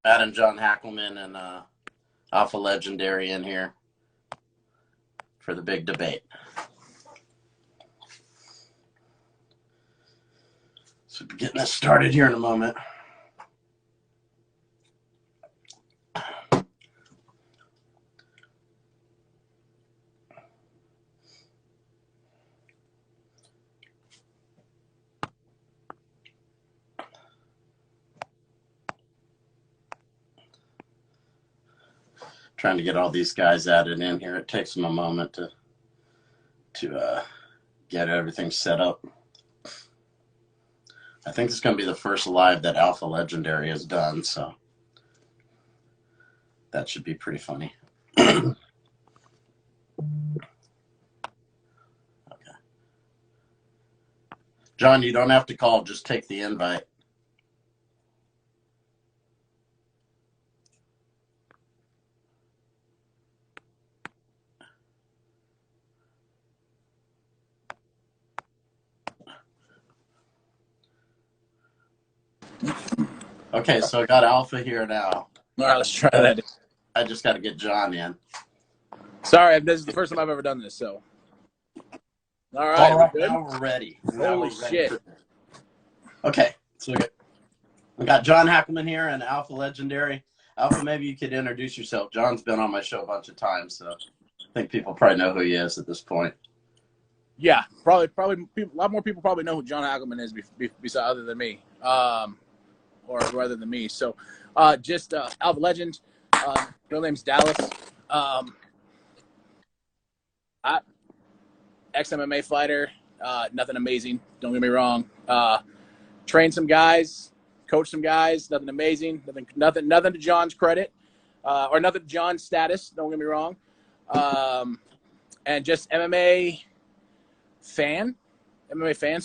Matt and John Hackleman and Alpha Legendary in here for the big debate. So getting this started here in a moment. Trying to get all these guys added in here. It takes them a moment to get everything set up. I think it's going to be the first live that Alpha Legendary has done, so that should be pretty funny. Okay. John, you don't have to call. Just take the invite. Okay, so I got Alpha here now. All right, let's try that. I just got to get John in. Sorry, this is the first time I've ever done this, so. All right, now we're ready. Holy shit. Okay, so we got John Hackleman here and Alpha Legendary. Alpha, maybe you could introduce yourself. John's been on my show a bunch of times, so I think people probably know who he is at this point. Yeah, probably a lot more people probably know who John Hackleman is besides other than me, or rather than me. So, just Alpha Legend. Real name's Dallas. Ex-MMA fighter. Nothing amazing. Don't get me wrong. Trained some guys, coached some guys. Nothing amazing. Nothing to John's credit, or nothing to John's status. Don't get me wrong. And just MMA fans,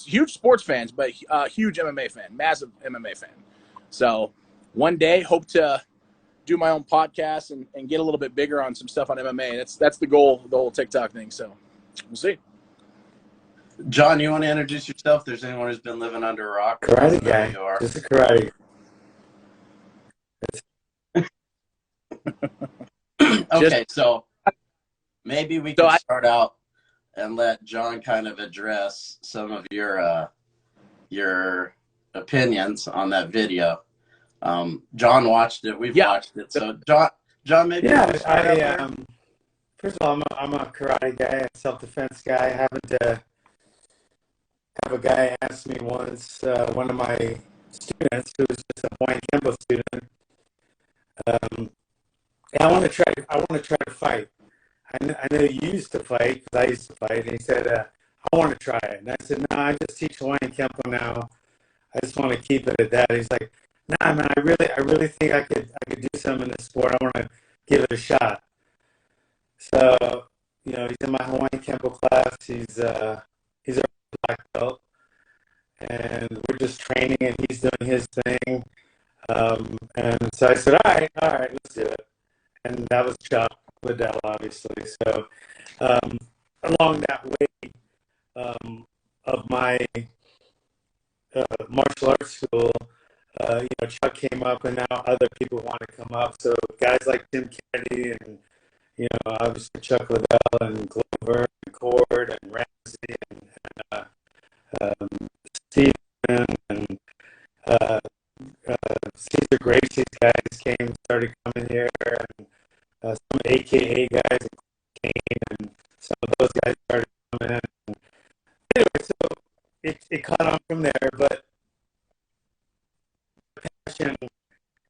huge sports fans, but huge MMA fan, massive MMA fan. So one day hope to do my own podcast and get a little bit bigger on some stuff on MMA. That's the goal of the whole TikTok thing. So we'll see. John, you want to introduce yourself? If there's anyone who's been living under a rock. Karate guy. You are. Just a karate. Okay, so maybe we can start out and let John kind of address some of your opinions on that video. John watched it. We've watched it. So John, maybe. Yeah, first of all, I'm a karate guy, a self-defense guy. I happened to have a guy ask me once, one of my students, who was just a Hawaiian Kempo student, I want to try to fight. I know you used to fight, because I used to fight, and he said, I want to try it. And I said, no, I just teach Hawaiian Kempo now. I just want to keep it at that. He's like, nah, man, I really think I could do something in this sport. I want to give it a shot. So, he's in my Hawaiian Kempo class. He's a black belt, and we're just training, and he's doing his thing. And so I said, all right, let's do it. And that was Chuck Liddell, obviously. So along that way of my martial arts school, Chuck came up, and now other people want to come up. So guys like Tim Kennedy and, obviously Chuck Liddell and Glover and Cord and Ramsey and Steven and Caesar Grace, these guys started coming here, and some AKA guys and Kane, and some of those guys started coming in. Anyway, so it caught on from there, but the passion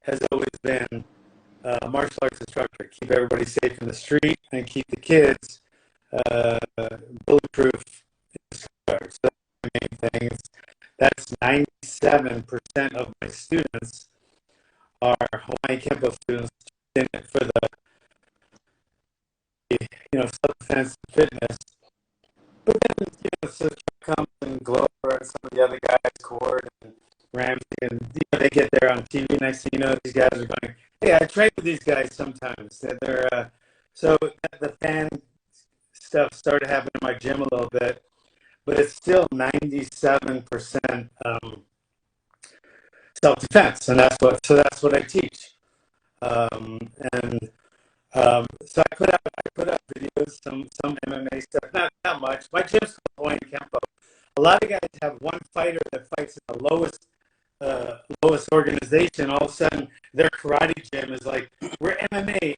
has always been martial arts instructor. Keep everybody safe in the street and keep the kids bulletproof in the schoolyard. So that's the main thing. That's 97% of my students are Hawaiian Kempo students in it for the self-defense and fitness. But then, so comes and Glover and some of the other guys, Cord and Ramsey, and they get there on TV. Next thing you know, these guys are going, hey, I train with these guys sometimes. They're so the fan stuff started happening in my gym a little bit, but it's still 97% self-defense, and that's what I teach. And so I put out videos, some MMA stuff, not much. My gym's called Hawaiian Kempo. A lot of guys have one fighter that fights in the lowest organization. All of a sudden, their karate gym is like, we're MMA.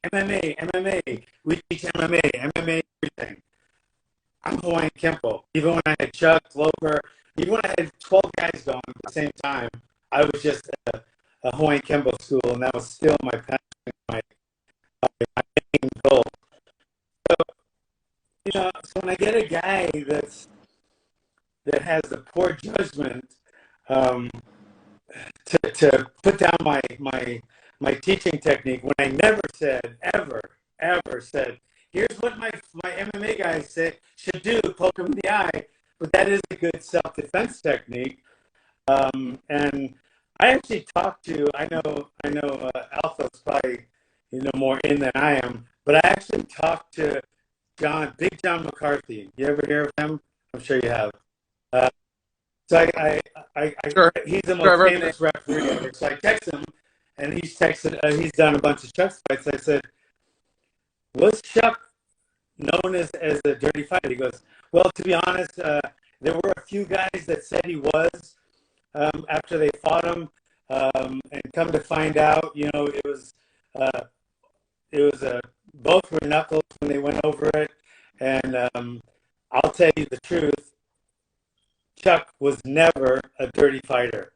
We teach MMA, everything. I'm Hawaiian Kempo. Even when I had Chuck, Glover, even when I had 12 guys going at the same time, I was just a Hawaiian Kempo school, and that was still my passion, my main goal. So, so when I get a guy that has the poor judgment to put down my teaching technique, when I never said, ever said, here's what my MMA guys should do, poke him in the eye, but that is a good self-defense technique. And I actually talked to, I know Alpha's probably more in than I am, but I actually talked to Big John McCarthy. You ever hear of him? I'm sure you have. So Sure. He's the most famous referee ever. So I text him, and he's done a bunch of Chuck's fights. I said, was Chuck known as a dirty fighter? He goes, well, to be honest, there were a few guys that said he was after they fought him, and come to find out, it was both were knuckles when they went over it. And I'll tell you the truth, Chuck was never a dirty fighter,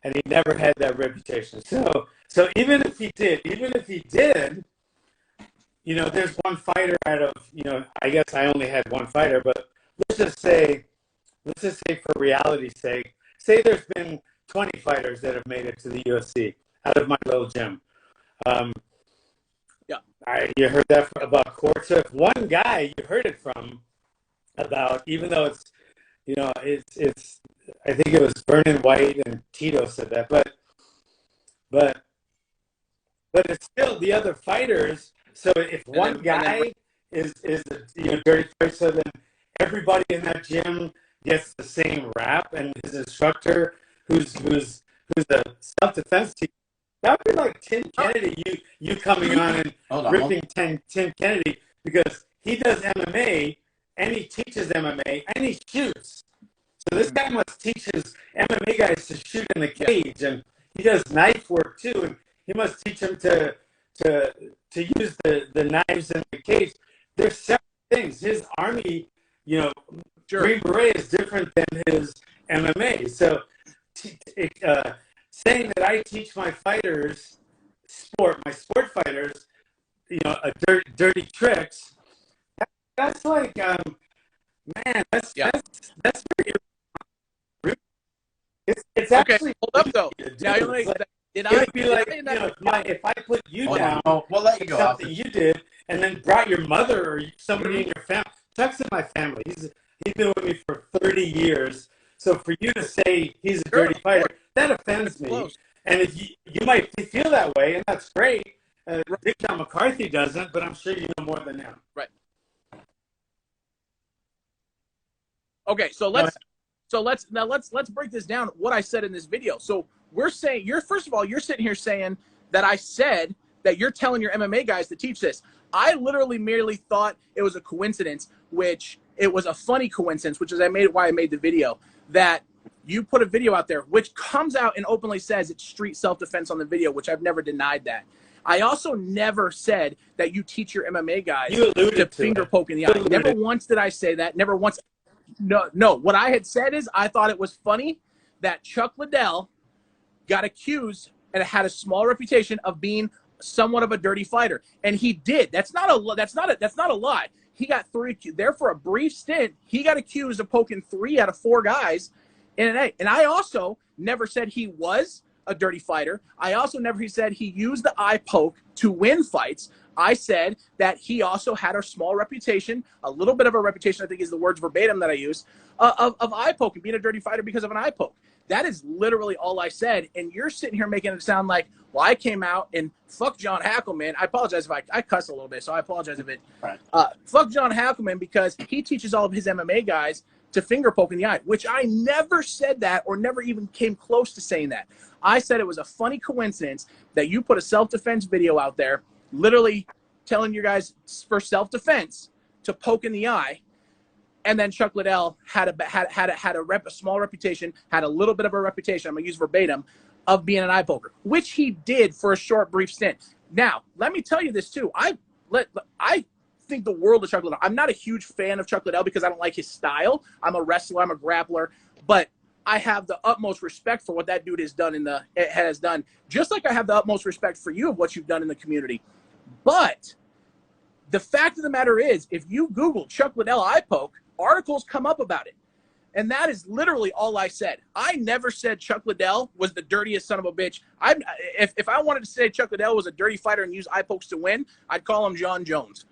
and he never had that reputation. So even if he did, there's one fighter out of, I guess I only had one fighter, but let's just say for reality's sake, say there's been 20 fighters that have made it to the UFC out of my little gym. You heard that about Court. So if one guy you heard it from about, even though it's, it's I think it was Vernon White and Tito said that, but it's still the other fighters. So if one guy is a dirty fighter, so then everybody in that gym gets the same rap, and his instructor, who's a self-defense team, that would be like Tim Kennedy. You coming on and ripping Tim Kennedy because he does MMA and he teaches MMA and he shoots. So this guy must teach his MMA guys to shoot in the cage, and he does knife work too, and he must teach them to use the knives in the cage. There's several things. His army, Green Beret is different than his MMA. So saying that I teach my fighters sport fighters, dirty tricks, that's like, man, that's very. It's actually hold up though. Now, it'd be like, if I put you down, we'll let you go. Something you did, and then brought your mother or somebody in your family. Chuck's in my family. He's been with me for 30 years. So for you to say he's a dirty fighter, that offends me. And if you might feel that way, and that's great. Big John McCarthy doesn't, but I'm sure you know more than him. Right. Okay, so let's break this down. What I said in this video. So we're saying first of all, you're sitting here saying that I said that you're telling your MMA guys to teach this. I literally merely thought it was a coincidence, which it was a funny coincidence, which is why I made the video, that you put a video out there which comes out and openly says it's street self-defense on the video, which I've never denied that. I also never said that you teach your MMA guys to finger poke in the eye. Never once did I say that. Never once. No. What I had said is I thought it was funny that Chuck Liddell got accused and had a small reputation of being somewhat of a dirty fighter, and he did. That's not a lie. He got 3 there for a brief stint. He got accused of poking 3 out of 4 guys in an A. And I also never said he was a dirty fighter. I also never said he used the eye poke to win fights. I said that he also had a small reputation, a little bit of a reputation, I think is the words verbatim that I use, of eye poking, being a dirty fighter because of an eye poke. That is literally all I said. And you're sitting here making it sound like, well, I came out and fuck John Hackleman. I apologize if I cuss a little bit, so I apologize if it. Fuck John Hackleman because he teaches all of his MMA guys to finger poke in the eye, which I never said that or never even came close to saying that. I said it was a funny coincidence that you put a self-defense video out there, literally telling you guys for self-defense to poke in the eye. And then Chuck Liddell had a small reputation, had a little bit of a reputation, I'm going to use verbatim, of being an eye poker, which he did for a short, brief stint. Now, let me tell you this too. I think the world of Chuck Liddell. I'm not a huge fan of Chuck Liddell because I don't like his style. I'm a wrestler, I'm a grappler, but I have the utmost respect for what that dude has done, just like I have the utmost respect for you of what you've done in the community. But the fact of the matter is, if you Google Chuck Liddell eye poke, articles come up about it. And that is literally all I said. I never said Chuck Liddell was the dirtiest son of a bitch. If I wanted to say Chuck Liddell was a dirty fighter and use eye pokes to win, I'd call him John Jones.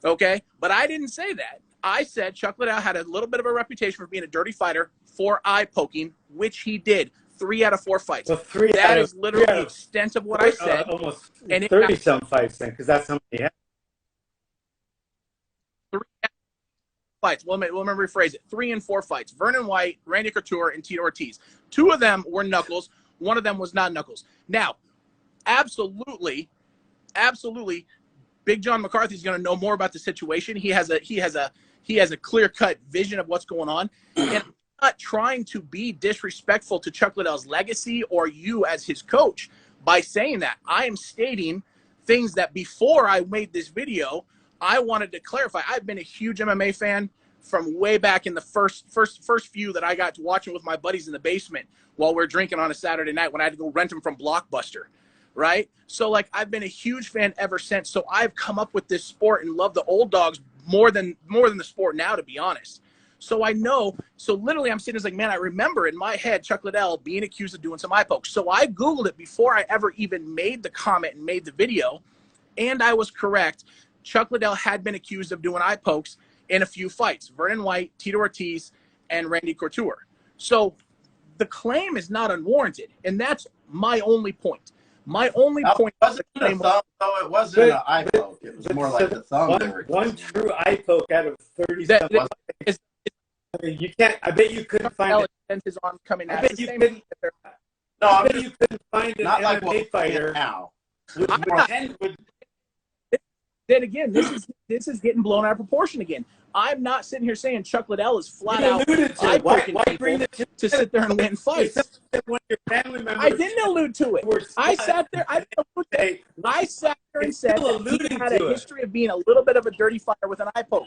Okay? But I didn't say that. I said Chuck Liddell had a little bit of a reputation for being a dirty fighter for eye poking, which he did 3 out of 4 fights. Well, that is literally the extent of what I said. Almost 30-some fights then, because that's how many he had. 3 fights. Well, let me rephrase it. 3 and 4 fights. Vernon White, Randy Couture, and Tito Ortiz. 2 of them were knuckles. 1 of them was not knuckles. Now, absolutely, Big John McCarthy is going to know more about the situation. He has a clear-cut vision of what's going on. And I'm not trying to be disrespectful to Chuck Liddell's legacy or you as his coach by saying that. I am stating things that before I made this video, I wanted to clarify. I've been a huge MMA fan from way back in the first few that I got to watching with my buddies in the basement while we're drinking on a Saturday night when I had to go rent them from Blockbuster, right? So, like, I've been a huge fan ever since. So I've come up with this sport and love the old dogs more than the sport now, to be honest. So I know. So literally, I'm sitting there like, man, I remember in my head Chuck Liddell being accused of doing some eye pokes. So I Googled it before I ever even made the comment and made the video, and I was correct. Chuck Liddell had been accused of doing eye pokes in a few fights. Vernon White, Tito Ortiz, and Randy Couture. So the claim is not unwarranted, and that's my only point. My only point is the claim it wasn't an eye poke. It was more like the thumb. One true eye poke out of 30-some. I mean, you can't. I bet you couldn't find it. His arm coming I out. bet you couldn't. No, I bet you couldn't find an MMA fighter now. Then again, this is getting blown out of proportion again. I'm not sitting here saying Chuck Liddell is flat out eye-poking people to sit there and win fights. I didn't allude to it. I sat there. I sat there and said that he had a history of being a little bit of a dirty fighter with an eye poke.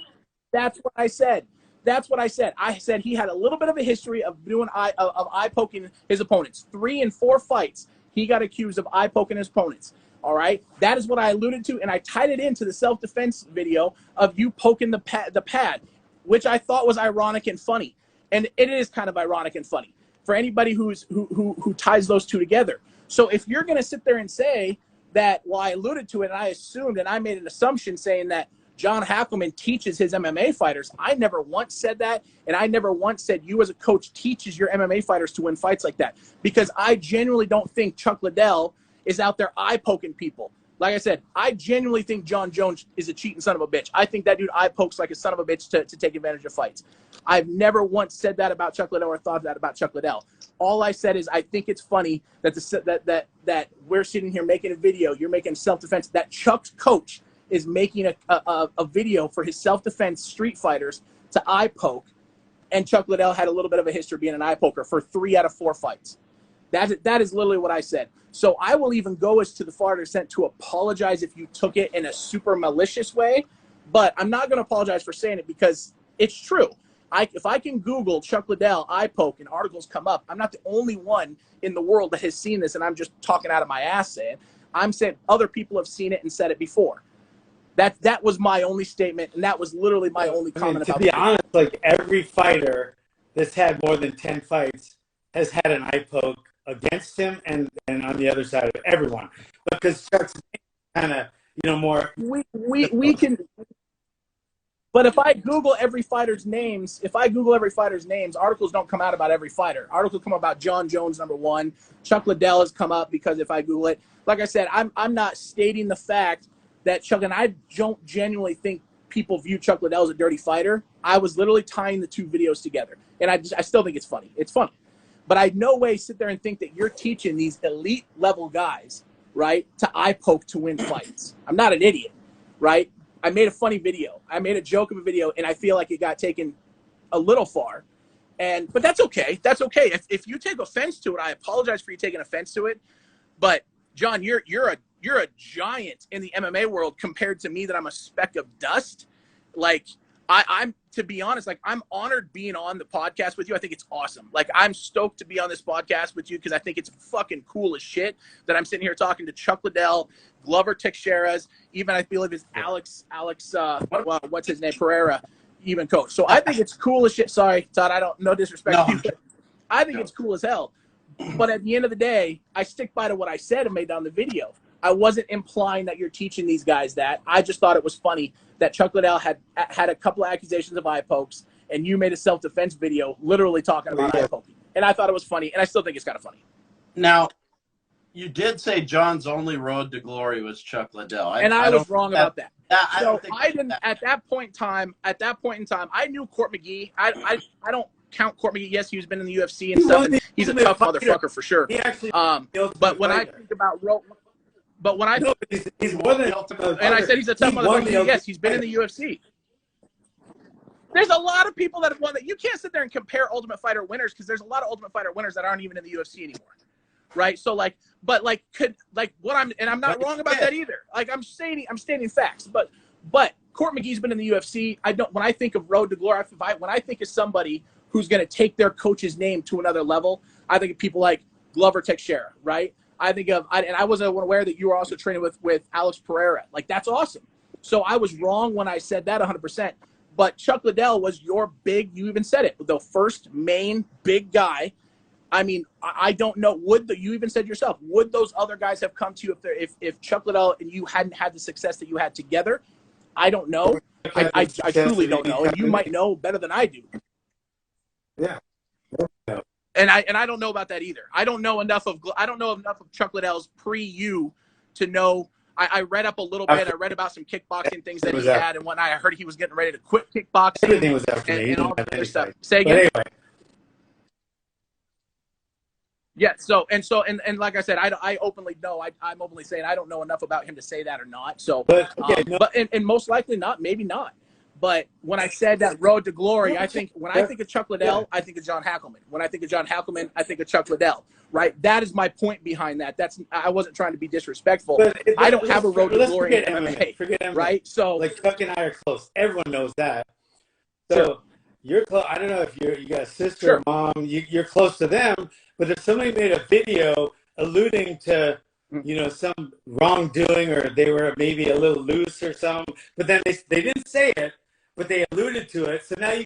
That's what I said. That's what I said. I said he had a little bit of a history of doing eye poking his opponents. 3 and 4 fights, he got accused of eye poking his opponents. All right, that is what I alluded to, and I tied it into the self-defense video of you poking the pad, which I thought was ironic and funny, and it is kind of ironic and funny for anybody who ties those two together. So if you're going to sit there and say that, well, I alluded to it, and I assumed, and I made an assumption saying that John Hackleman teaches his MMA fighters, I never once said that, and I never once said you as a coach teaches your MMA fighters to win fights like that, because I genuinely don't think Chuck Liddell is out there eye poking people. Like I said, I genuinely think John Jones is a cheating son of a bitch. I think that dude eye pokes like a son of a bitch to take advantage of fights. I've never once said that about Chuck Liddell or thought that about Chuck Liddell. All I said is I think it's funny that that we're sitting here making a video, you're making self-defense, that Chuck's coach is making a video for his self-defense street fighters to eye poke, and Chuck Liddell had a little bit of a history being an eye poker for 3 out of 4 fights. That is literally what I said. So I will even go as to the farther extent to apologize if you took it in a super malicious way, but I'm not going to apologize for saying it because it's true. If I can Google Chuck Liddell eye poke and articles come up, I'm not the only one in the world that has seen this, and I'm just talking out of my ass saying. I'm saying other people have seen it and said it before. That was my only statement, and that was literally my only comment about it. To be honest, like every fighter that's had more than 10 fights has had an eye poke against him and on the other side of everyone, because Chuck's kind of more. We can, but if I Google every fighter's names, articles don't come out about every fighter. Articles come about John Jones, number 1. Chuck Liddell has come up because if I Google it, like I said, I'm not stating the fact that Chuck, and I don't genuinely think people view Chuck Liddell as a dirty fighter. I was literally tying the two videos together. And I still think it's funny. It's funny. But I'd no way sit there and think that you're teaching these elite level guys, right, to eye poke to win fights. I'm not an idiot, right? I made a funny video. I made a joke of a video, and I feel like it got taken a little far. But that's okay. That's okay. If you take offense to it, I apologize for you taking offense to it. But John, you're a giant in the MMA world compared to me that I'm a speck of dust. Like I'm to be honest, like I'm honored being on the podcast with you. I think it's awesome. Like I'm stoked to be on this podcast with you because I think it's fucking cool as shit that I'm sitting here talking to Chuck Liddell, Glover Teixeira's, even I believe it's Alex well, what's his name, Pereira, even coach. So I think it's cool as shit. Sorry, Todd, no disrespect to you, but I think it's cool as hell. But at the end of the day, I stick by to what I said and made on the video. I wasn't implying that you're teaching these guys that. I just thought it was funny that Chuck Liddell had a couple of accusations of eye pokes, and you made a self-defense video literally talking about eye poking. And I thought it was funny, and I still think it's kind of funny. Now, you did say John's only road to glory was Chuck Liddell. I was wrong about that. I didn't at that point in time, I knew Court McGee. I don't count Court McGee. Yes, he's been in the UFC and stuff. And he's a tough motherfucker for sure. But when I think about he's more than and I said he's a tough motherfucker. Yes, he's been in the UFC. There's a lot of people that have won that. You can't sit there and compare Ultimate Fighter winners because there's a lot of Ultimate Fighter winners that aren't even in the UFC anymore, right? So I'm not wrong about that either. Like I'm stating facts, but Court McGee's been in the UFC. When I think of road to glory, when I think of somebody who's going to take their coach's name to another level, I think of people like Glover Teixeira, right? I think of, and I wasn't aware that you were also training with Alex Pereira. Like, that's awesome. So I was wrong when I said that 100%. But Chuck Liddell was your big, you even said it, the first main big guy. I mean, I don't know, you even said yourself, would those other guys have come to you if Chuck Liddell and you hadn't had the success that you had together? I don't know. I truly don't know. And you might know better than I do. Yeah. And I don't know about that either. I don't know enough of Chuck Liddell's pre-you to know. I read up a little bit. I read about some kickboxing things that he had and whatnot. I heard he was getting ready to quit kickboxing. Everything was after me. And all that other stuff. Say again. Anyway. Yeah. So like I said, I openly know. I'm openly saying I don't know enough about him to say that or not. So, but most likely not. Maybe not. But when I said that road to glory, I think when I think of Chuck Liddell, I think of John Hackleman. When I think of John Hackleman, I think of Chuck Liddell. Right? That is my point behind that. I wasn't trying to be disrespectful. I don't have a road to glory in MMA. Forget MMA. Right? So like Chuck and I are close. Everyone knows that. So you're close. I don't know if you got a sister or mom. You're close to them. But if somebody made a video alluding to some wrongdoing or they were maybe a little loose or something, but then they didn't say it, but they alluded to it. So now you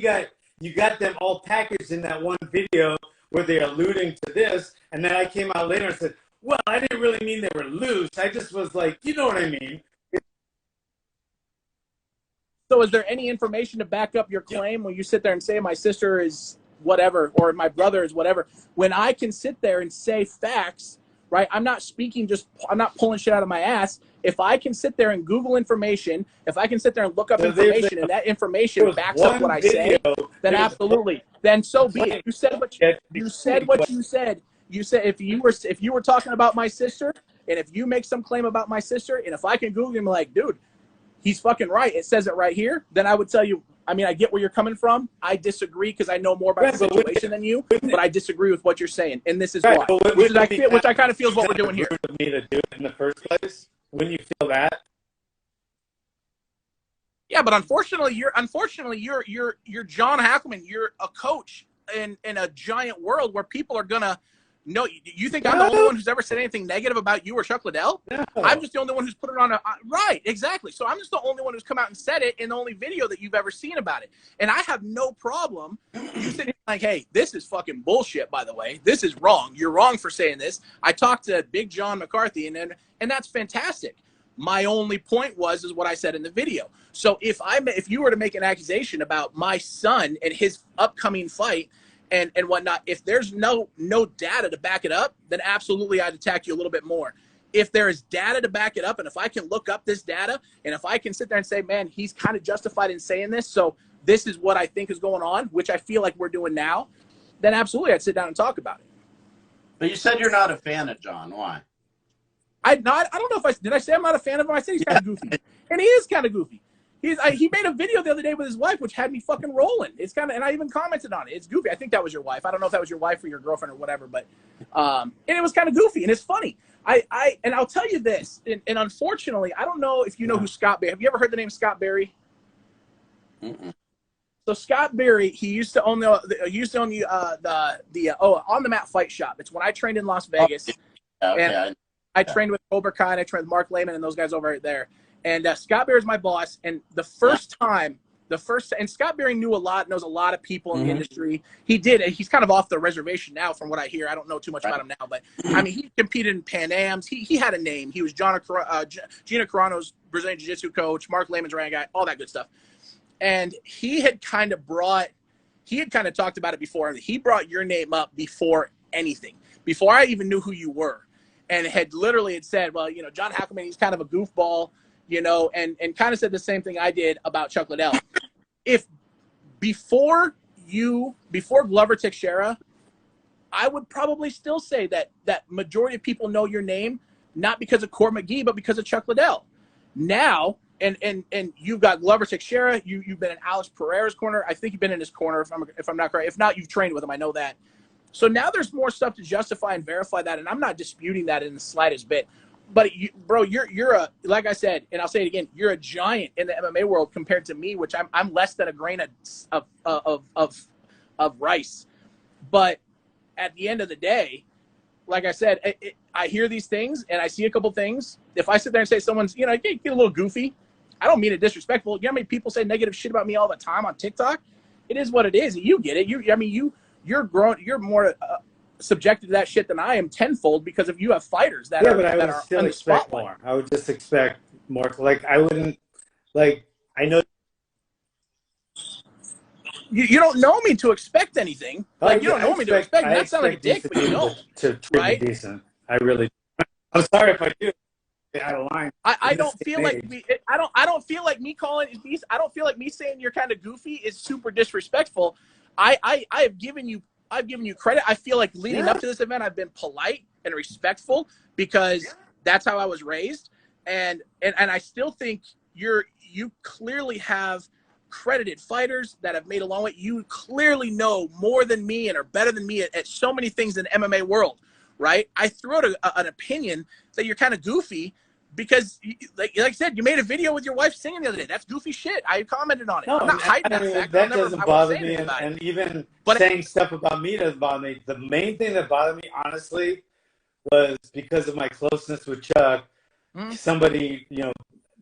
got them all packaged in that one video where they're alluding to this, and then I came out later and said, well, I didn't really mean they were loose. I just was like, you know what I mean? So is there any information to back up your claim when you sit there and say my sister is whatever or my brother is whatever? When I can sit there and say facts, right? I'm not pulling shit out of my ass. If I can sit there and Google information, if I can sit there and look up information and that information backs up what I say, then absolutely. Then so be it. You said what you said. You said if you were talking about my sister, and if you make some claim about my sister, and if I can Google him like, dude, he's fucking right. It says it right here. Then I would tell you, I mean, I get where you're coming from. I disagree because I know more about the situation than you, but I disagree with what you're saying, and this is why. Which I kind of feel is what we're doing here. For me to do it in the first place, when you feel that. Yeah, but unfortunately, you're John Hackleman. You're a coach in a giant world where people are gonna know. You think I'm the only one who's ever said anything negative about you or Chuck Liddell? No. I'm just the only one who's put it on right, exactly. So I'm just the only one who's come out and said it in the only video that you've ever seen about it. And I have no problem. You sitting here like, hey, this is fucking bullshit, by the way. This is wrong. You're wrong for saying this. I talked to Big John McCarthy, and that's fantastic. My only point is what I said in the video. So if you were to make an accusation about my son and his upcoming fight and whatnot, if there's no data to back it up, then absolutely I'd attack you a little bit more. If there is data to back it up, and if I can look up this data, and if I can sit there and say, man, he's kind of justified in saying this, so this is what I think is going on, which I feel like we're doing now, then absolutely I'd sit down and talk about it. But you said you're not a fan of John. Why? I don't know if did I say I'm not a fan of him? I said he's kind of goofy, and he is kind of goofy. He made a video the other day with his wife, which had me fucking rolling. It's kind of, and I even commented on it. It's goofy. I think that was your wife. I don't know if that was your wife or your girlfriend or whatever, but and it was kind of goofy and it's funny. And I'll tell you this, and unfortunately, I don't know if you know who Scott Berry. Have you ever heard the name Scott Berry? Mm-mm. So Scott Berry, he used to own the On the Mat Fight Shop. It's when I trained in Las Vegas. Okay. And I trained with Cobra Kai, and I trained with Mark Lehman and those guys over there. And Scott Berry is my boss. And and Scott Berry knows a lot of people in the industry. He's kind of off the reservation now from what I hear. I don't know too much about him now, but I mean, he competed in Pan Ams. He had a name. He was Gina Carano's Brazilian Jiu-Jitsu coach, Mark Lehman's running guy, all that good stuff. And he had kind of talked about it before. He brought your name up before anything, before I even knew who you were. And had said, well, you know, John Hackleman, he's kind of a goofball, you know, and kind of said the same thing I did about Chuck Liddell. If before Glover Teixeira, I would probably still say that majority of people know your name, not because of Cord McGee, but because of Chuck Liddell. Now, and you've got Glover Teixeira, you've been in Alex Pereira's corner. I think you've been in his corner, if I'm not correct. If not, you've trained with him. I know that. So now there's more stuff to justify and verify that, and I'm not disputing that in the slightest bit. But you're a, like I said, and I'll say it again, you're a giant in the MMA world compared to me, which I'm less than a grain of rice. But at the end of the day, like I said, I hear these things and I see a couple things. If I sit there and say someone's, you know, get a little goofy, I don't mean it disrespectful. You know how many people say negative shit about me all the time on TikTok? It is what it is. You get it. You're grown. You're more subjected to that shit than I am tenfold because if you have fighters that are, but I that would are still on the expect spotlight. more. I would just expect more. Like I wouldn't, like I know. You don't know me to expect anything. Like you don't know me to expect. Not sound like a dick, but you don't. To treat right? me decent. I really. I'm sorry if I do. Out of line. I don't feel like I don't feel like me calling it. I don't feel like me saying you're kind of goofy is super disrespectful. I have given you credit. I feel like leading up to this event, I've been polite and respectful because that's how I was raised, and I still think you clearly have credited fighters that have made a long way. You clearly know more than me and are better than me at so many things in the MMA world, right? I threw out an opinion that you're kind of goofy because, like I said, you made a video with your wife singing the other day. That's goofy shit. I commented on it. No, I'm not hiding that fact. That doesn't bother me, and even saying stuff about me doesn't bother me. The main thing that bothered me, honestly, was because of my closeness with Chuck, somebody, you know,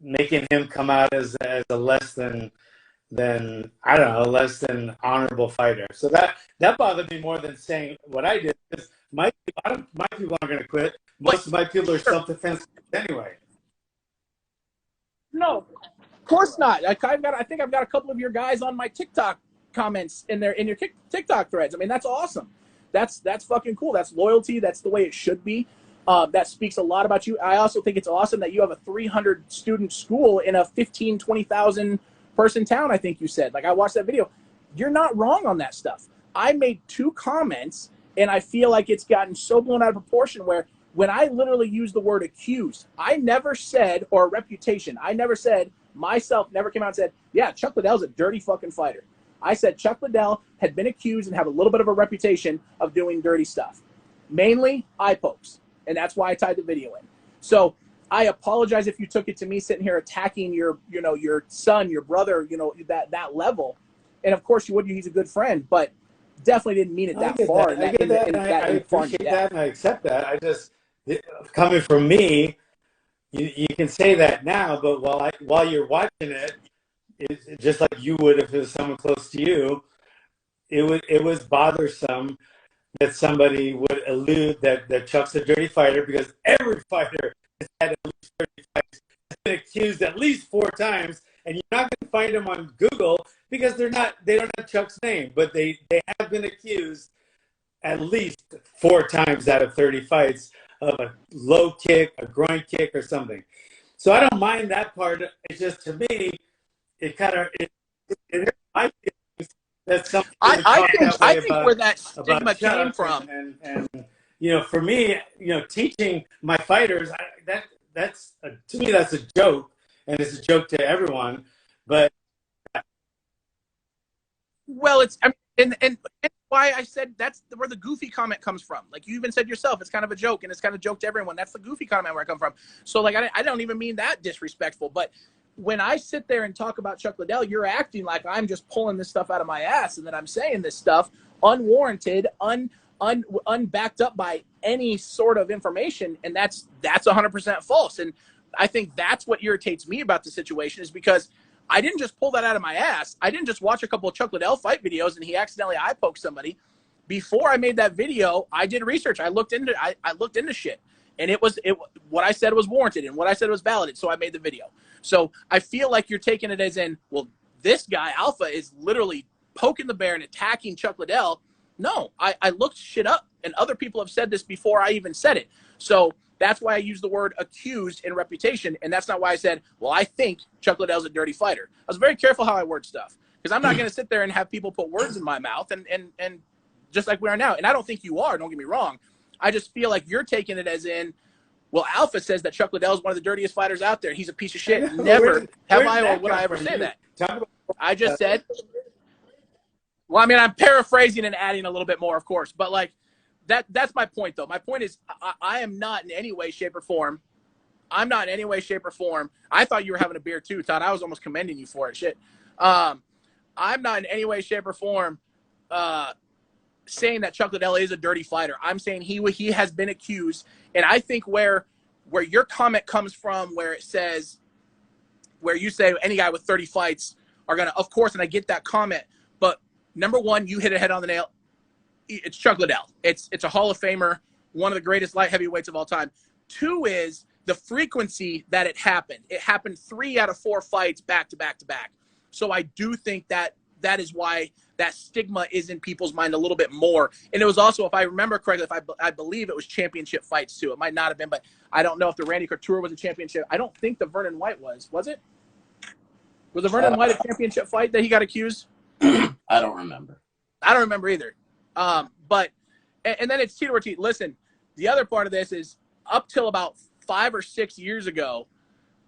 making him come out as a less than I don't know, less than honorable fighter. So that bothered me more than saying what I did. Because my people aren't going to quit. Most of my people are self-defense anyway. No, of course not. I think I've got a couple of your guys on my TikTok comments in your TikTok threads. I mean, that's awesome. That's fucking cool. That's loyalty. That's the way it should be. That speaks a lot about you. I also think it's awesome that you have a 300 student school in a 20,000 person town. I think you said. Like I watched that video. You're not wrong on that stuff. I made 2 comments, and I feel like it's gotten so blown out of proportion where when I literally used the word accused, I never said, or reputation, I never said, myself never came out and said, yeah, Chuck Liddell's a dirty fucking fighter. I said Chuck Liddell had been accused and had a little bit of a reputation of doing dirty stuff. Mainly eye pokes. And that's why I tied the video in. So I apologize if you took it to me sitting here attacking your son, your brother, that level. And of course you would, he's a good friend, but definitely didn't mean it that far. I get that. I appreciate that, and I accept that. I just, coming from me, you can say that now, but while you're watching it, just like you would if it was someone close to you, it was bothersome that somebody would allude that Chuck's a dirty fighter because every fighter has had at least 30 fights, has been accused at least 4 times, and you're not going to find them on Google because they don't have Chuck's name, but they have been accused at least 4 times out of 30 fights of a low kick, a groin kick, or something. So I don't mind that part. It's just, to me, it kind of I think that's something to I talk think that way where that stigma about came Chuck from. and for me, teaching my fighters, that's to me that's a joke, and it's a joke to everyone. But Well, it's I mean, and why I said that's where the goofy comment comes from. Like you even said yourself, it's kind of a joke, and it's kind of a joke to everyone. That's the goofy comment where I come from. So like I don't even mean that disrespectful, but when I sit there and talk about Chuck Liddell, you're acting like I'm just pulling this stuff out of my ass and that I'm saying this stuff unwarranted, unbacked up by any sort of information, and that's 100% false. And I think that's what irritates me about the situation is because I didn't just pull that out of my ass. I didn't just watch a couple of Chuck Liddell fight videos and he accidentally eye poked somebody. Before I made that video, I did research. I looked into shit, and what I said was warranted and what I said was valid. So I made the video. So I feel like you're taking it as in, well, this guy Alpha is literally poking the bear and attacking Chuck Liddell. No, I looked shit up, and other people have said this before I even said it. So that's why I use the word accused in reputation, and that's not why I said, well, I think Chuck Liddell's a dirty fighter. I was very careful how I word stuff because I'm not going to sit there and have people put words in my mouth and just like we are now. And I don't think you are, don't get me wrong. I just feel like you're taking it as in, well, Alpha says that Chuck Liddell is one of the dirtiest fighters out there. He's a piece of shit. Never have I or would I ever say that. I just said, well, I mean, I'm paraphrasing and adding a little bit more, of course, but like that's my point, though. My point is I am not in any way, shape, or form. I'm not in any way, shape, or form. I thought you were having a beer too, Todd. I was almost commending you for it. Shit. I'm not in any way, shape, or form saying that Chuck Liddell is a dirty fighter. I'm saying he has been accused, and I think where your comment comes from, where it says, where you say any guy with 30 fights are gonna, of course, and I get that comment, but number one, you hit it head on the nail. It's Chuck Liddell. It's a Hall of Famer, one of the greatest light heavyweights of all time. Two is the frequency that it happened. It happened 3 out of 4 fights back to back to back. So I do think that is why that stigma is in people's mind a little bit more. And it was also, if I remember correctly, I believe it was championship fights too. It might not have been, but I don't know if the Randy Couture was a championship. I don't think the Vernon White was it? Was the Vernon White a championship fight that he got accused? I don't remember. I don't remember either. But then it's Tito Ortiz. Listen, the other part of this is up till about 5 or 6 years ago,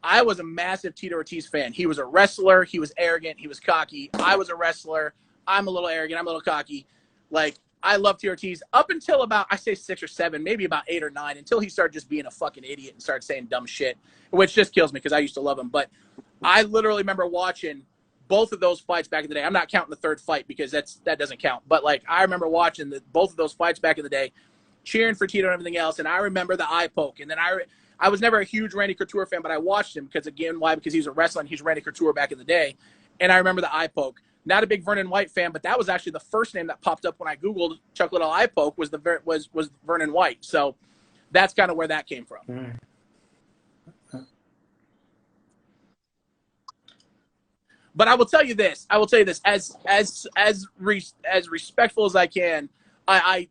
I was a massive Tito Ortiz fan. He was a wrestler. He was arrogant. He was cocky. I was a wrestler. I'm a little arrogant. I'm a little cocky. Like, I love Tito Ortiz up until about, I say 6 or 7, maybe about 8 or 9, until he started just being a fucking idiot and started saying dumb shit, which just kills me because I used to love him. But I literally remember watching both of those fights back in the day. I'm not counting the third fight because that doesn't count. But, like, I remember watching both of those fights back in the day, cheering for Tito and everything else. And I remember the eye poke. And then I was never a huge Randy Couture fan, but I watched him because, again, why? Because he was a wrestler and he's Randy Couture back in the day. And I remember the eye poke. Not a big Vernon White fan, but that was actually the first name that popped up when I Googled Chuck Liddell eye poke was Vernon White. So that's kind of where that came from. But I will tell you this. As respectful as I can. I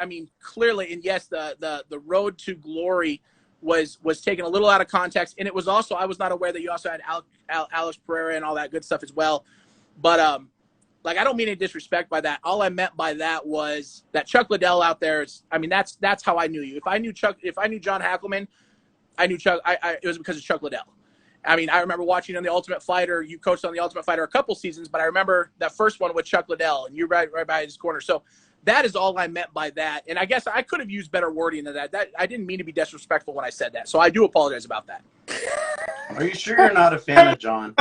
mean, clearly, and yes, the road to glory was taken a little out of context, and it was also, I was not aware that you also had Alex Pereira and all that good stuff as well. But like, I don't mean any disrespect by that. All I meant by that was that Chuck Liddell out there is, I mean, that's how I knew you. If I knew John Hackleman, I knew Chuck. It was because of Chuck Liddell. I mean, I remember watching on The Ultimate Fighter. You coached on The Ultimate Fighter a couple seasons, but I remember that first one with Chuck Liddell, and you're right by his corner. So that is all I meant by that. And I guess I could have used better wording than that. That I didn't mean to be disrespectful when I said that. So I do apologize about that. Are you sure you're not a fan of John?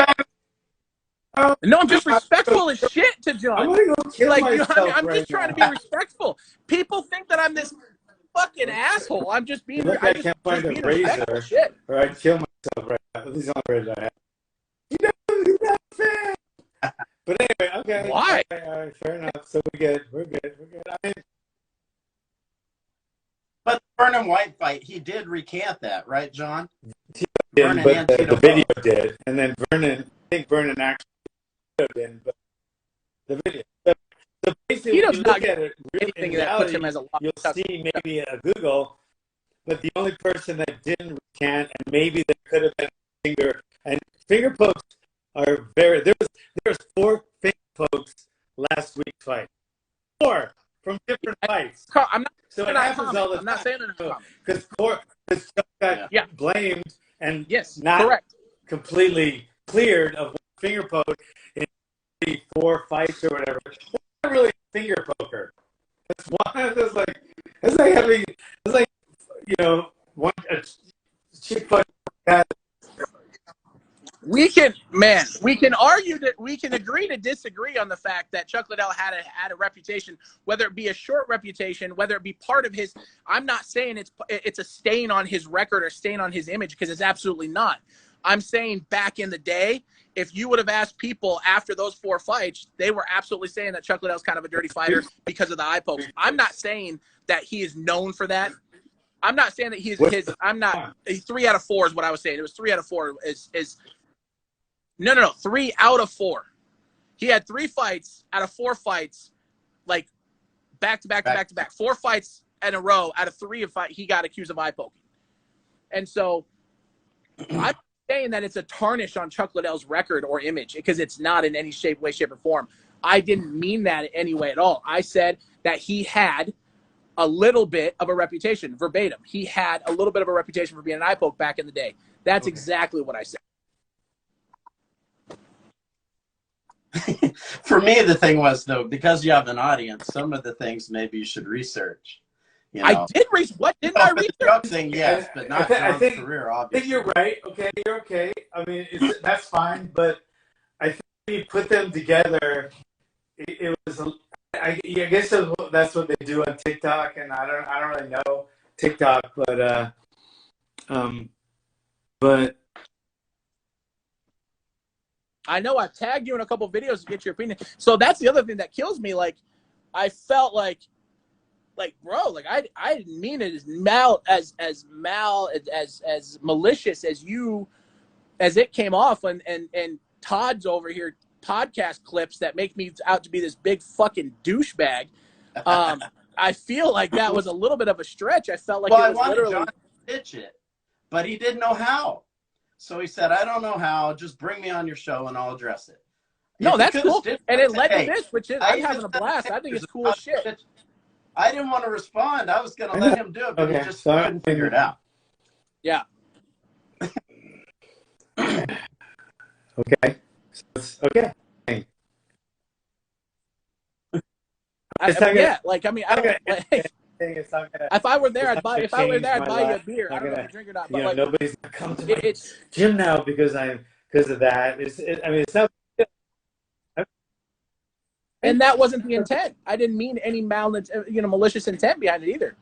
No, I'm just respectful as shit to John. I'm gonna go kill myself I'm right just trying to be respectful. People think that I'm this fucking asshole. I'm just being. Look, I can't find a razor, shit. or I'd kill myself right now. At least on the razor I have. You're not a fan. But anyway, okay. Why? All right, fair enough. So we're good. I mean, But the Vernon White fight, he did recant that, right, John? didn't, but the video did, and then Vernon. I think Vernon actually didn't, but the video. So basically, if you look at it, anything in that puts reality, him as a you'll see maybe a Google, but the only person that didn't recant, and maybe there could have been finger pokes are very. There's 4 finger pokes last week's fight. 4 from different fights. I'm not. So it happens all the time. I'm not saying that. Because Chuck got blamed and not correct. completely cleared of finger poke in 4 fights or whatever. Well, not really a finger poker. That's one. It's like having. It's like one a chick poke. We can argue that we can agree to disagree on the fact that Chuck Liddell had a reputation, whether it be a short reputation, whether it be part of his. I'm not saying it's a stain on his record or stain on his image, because it's absolutely not. I'm saying back in the day, if you would have asked people after those 4 fights, they were absolutely saying that Chuck Liddell's kind of a dirty fighter because of the eye pokes. I'm not saying that he is known for that. I'm not saying that he's 3 out of 4 is what I was saying. It was 3 out of 4 is. No. 3 out of 4. He had 3 fights out of 4 fights, like back to back. 4 fights in a row out of 3 he got accused of eye poking. And so I'm saying that it's a tarnish on Chuck Liddell's record or image, because it's not in any shape, way, shape, or form. I didn't mean that in any way at all. I said that he had a little bit of a reputation, verbatim. He had a little bit of a reputation for being an eye poke back in the day. That's exactly what I said. For me, the thing was, though, because you have an audience, some of the things maybe you should research. I did research. What didn't I research? The drug thing, yes, but not John's career, obviously. I think you're right. Okay, you're okay. I mean, that's fine. But I think you put them together. It was. I guess that's what they do on TikTok, and I don't really know TikTok, but I know I've tagged you in a couple videos to get your opinion. So that's the other thing that kills me. Like, I felt like bro, like I didn't mean it as malicious as it came off, and Todd's over here podcast clips that make me out to be this big fucking douchebag. I feel like that was a little bit of a stretch. I felt like it was I wanted literally John to pitch it, but he didn't know how. So he said, "I don't know how. Just bring me on your show and I'll address it." No, that's cool. And it led to this, which is I'm having a blast. I think it's cool as shit. I didn't want to respond. I was going to let him do it, but he just couldn't figure it out. Yeah. Okay. Okay. Yeah, like, I mean, I don't. Like, if I were there, I'd buy. If I were there, I'd buy you a beer. I don't know if you drink or not, but like, nobody's gonna come to my gym now because of that. It's not. And that wasn't the intent. I didn't mean any malicious intent behind it either.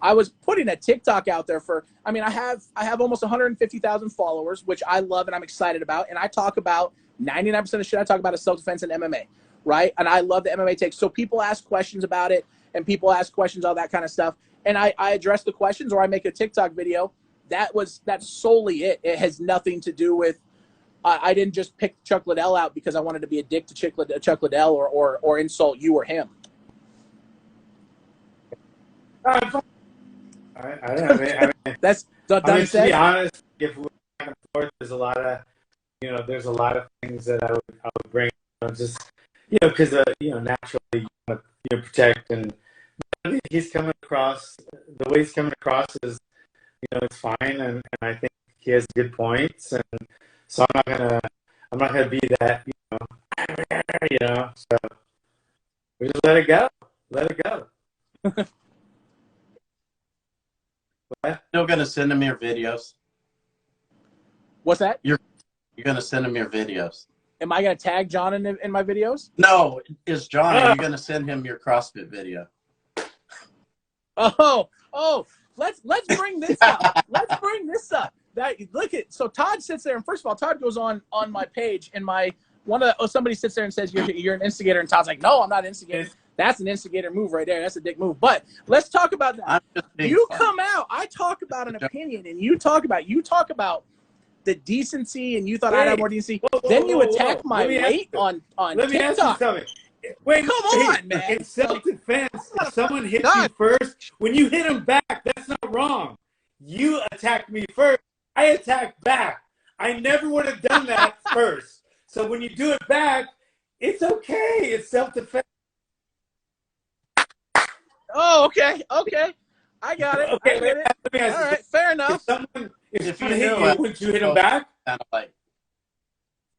I was putting a TikTok out there for. I mean, I have almost 150,000 followers, which I love and I'm excited about. And I talk about 99% of shit I talk about is self-defense and MMA, right? And I love the MMA takes. So people ask questions about it, and people ask questions, all that kind of stuff. And I address the questions, or I make a TikTok video. That's solely it. It has nothing to do with. I didn't just pick Chuck Liddell out because I wanted to be a dick to Chuck Liddell or insult you or him. I don't know. That's to be honest, if we're back and forth, there's a lot of things that I would bring. Just because naturally you want to protect, and he's coming across the way he's coming across is it's fine, and I think he has good points, and so I'm not gonna be that so we just let it go. What? Still gonna send him your videos. What's that? You're gonna send him your videos. Am I gonna tag John in my videos? No, is John? Are you gonna send him your CrossFit video? Oh, let's bring this up. Let's bring this up. So Todd sits there, and first of all, Todd goes on my page, and somebody sits there and says you're an instigator, and Todd's like, no, I'm not an instigator. That's an instigator move right there. That's a dick move. But let's talk about that. Come out. I talk about an opinion, and you talk about the decency, and you thought I'd have more decency. Then you attack my weight on Let me ask you something. Wait, come on, man. In self-defense, if someone hits you first, when you hit him back, that's not wrong. You attacked me first. I attacked back. I never would have done that first. So when you do it back, it's okay. It's self-defense. Oh, okay. I got it. I Okay, get it. let me ask All you. right, fair If enough. someone If you hit knew you, it, would you hit him back? kind of like,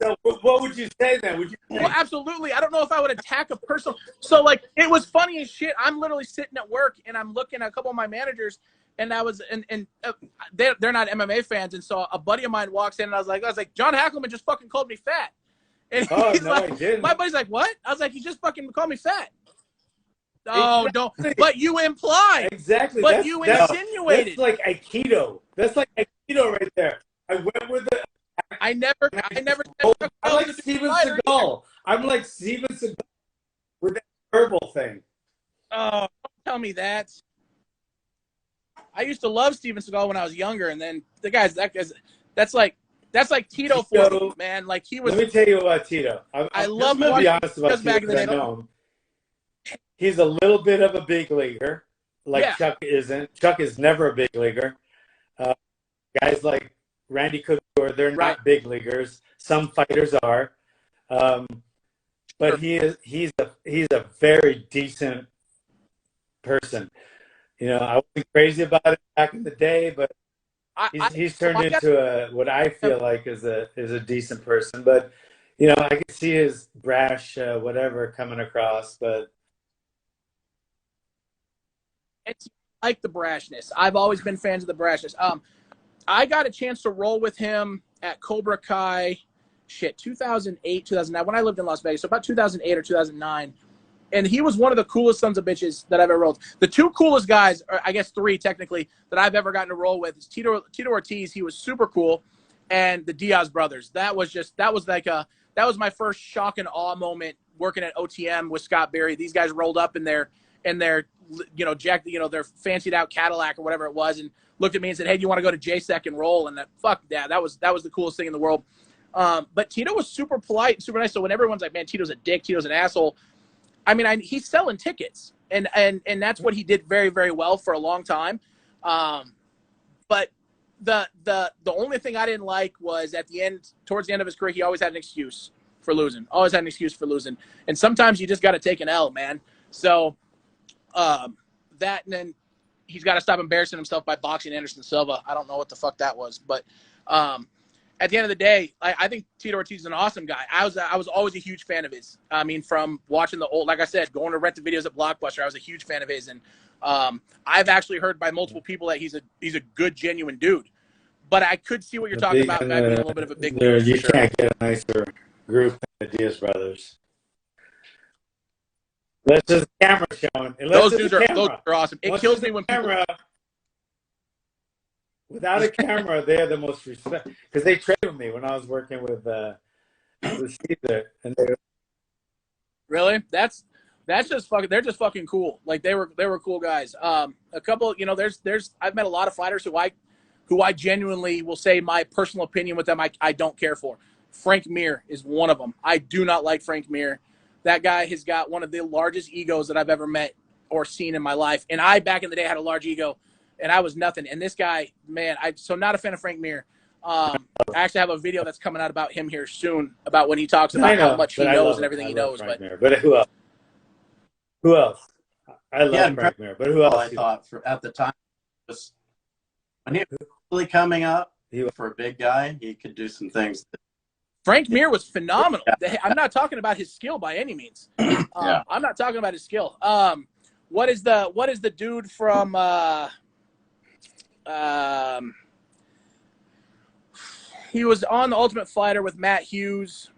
So what would you say then? Would you say, Well, absolutely. I don't know if I would attack a person. So, like, it was funny as shit. I'm literally sitting at work, and I'm looking at a couple of my managers, and I was, and they're not MMA fans, and so a buddy of mine walks in, and I was like, John Hackleman just fucking called me fat, and oh, he's no, I like, didn't. my buddy's like, what? I was like, he just fucking called me fat. Oh, Exactly. don't. But you implied. Exactly. But you insinuated. That's like Aikido. That's like Aikido right there. I went with it. I never I'm like Steven Seagal. I'm like Steven Seagal with that verbal thing. Oh, don't tell me that. I used to love Steven Seagal when I was younger, and then that's like Tito for me, man. Like he was. Let me tell you about Tito. I love to watching be honest about Tito back in Tito the because I day. know him. He's a little bit of a big leaguer, like Yeah. Chuck isn't. Chuck is never a big leaguer. Guys like Randy Couture, they're Right. not big leaguers. Some fighters are, but he's a very decent person. You know, I wasn't crazy about it back in the day, but he's turned into what I feel like is a decent person. But you know, I can see his brash whatever coming across, but. It's like the brashness. I've always been fans of the brashness. I got a chance to roll with him at Cobra Kai, 2008, 2009, when I lived in Las Vegas. So about 2008 or 2009. And he was one of the coolest sons of bitches that I've ever rolled. The two coolest guys, or I guess three technically, that I've ever gotten to roll with is Tito Ortiz. He was super cool. And the Diaz brothers. That was my first shock and awe moment working at OTM with Scott Berry. These guys rolled up in their their fancied out Cadillac or whatever it was, and looked at me and said, "Hey, do you want to go to JSEC and roll?" And that was the coolest thing in the world. But Tito was super polite and super nice. So when everyone's like, "Man, Tito's a dick, Tito's an asshole," I mean, he's selling tickets, and that's what he did very, very well for a long time. But the only thing I didn't like was towards the end of his career, he always had an excuse for losing. Always had an excuse for losing, and sometimes you just got to take an L, man. So. That, and then he's got to stop embarrassing himself by boxing Anderson Silva. I don't know what the fuck that was, but at the end of the day, I think Tito Ortiz is an awesome guy. I was always a huge fan of his. I mean, from watching the old, like I said, going to rent the videos at Blockbuster, I was a huge fan of his, and I've actually heard by multiple people that he's a good, genuine dude. But I could see what you're talking about, being a little bit of a big league. You can't get a nicer group than the Diaz brothers. Unless there's a camera showing. Those dudes are awesome. It kills me when camera. Without a camera, they're the most respect because they traded me when I was working with Caesar, and really that's just fucking. They're just fucking cool. Like they were cool guys. A couple, there's I've met a lot of fighters who I genuinely will say my personal opinion with them I don't care for. Frank Mir is one of them. I do not like Frank Mir. That guy has got one of the largest egos that I've ever met or seen in my life. And I, back in the day, had a large ego, and I was nothing. And this guy, man, so not a fan of Frank Mir. I actually have a video that's coming out about him here soon, about when he talks about how much he knows and everything he knows. But who else? Who else? I love Frank Mir, but who else? I thought at the time, when he was really coming up, for a big guy, he could do some things. Frank Mir was phenomenal. I'm not talking about his skill by any means. I'm not talking about his skill. What is the dude from he was on The Ultimate Fighter with Matt Hughes.